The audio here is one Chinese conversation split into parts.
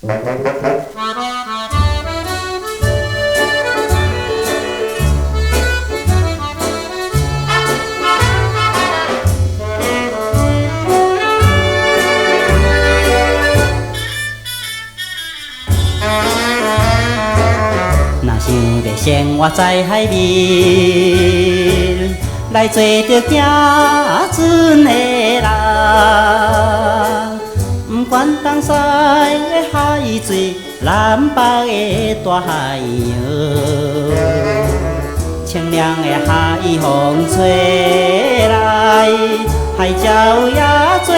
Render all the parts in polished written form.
若想要生活在海面，来做着行船的人，不管东西的海水，南北的大海洋，清凉的海风吹来，海鸟也作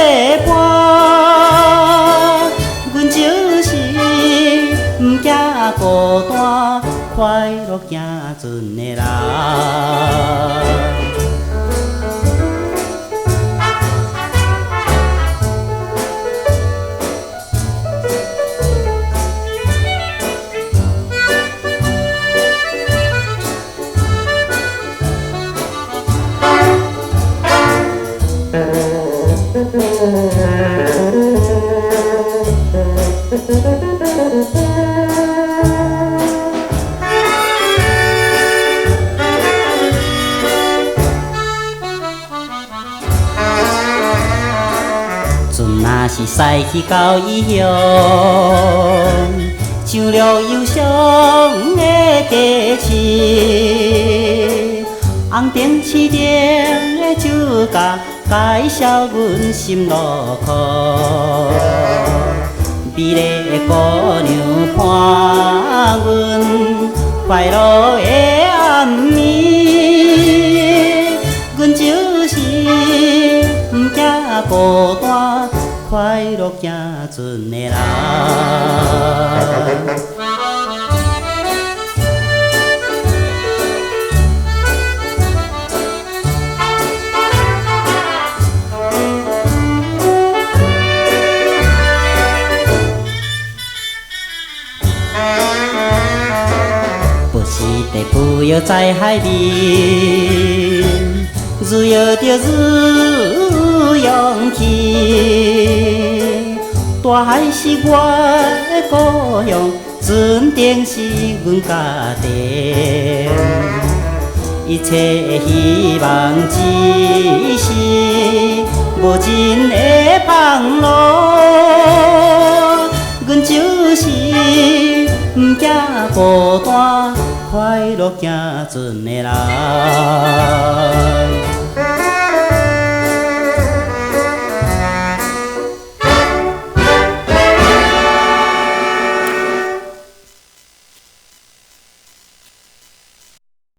伴。阮就是不惊孤单，快乐行船的人。船若是驶去到异乡，上了忧伤的架市，红灯市顶的酒家介绍阮心路苦，美丽的姑娘伴阮快乐的暗暝，阮就是不惊孤单，快乐行船的人。不时地浮游在海面，如摇着如勇气。大海是我的故乡，船顶是阮家庭。一切的希望只是无情的放浪，阮就是不惊孤单，快乐行船的人。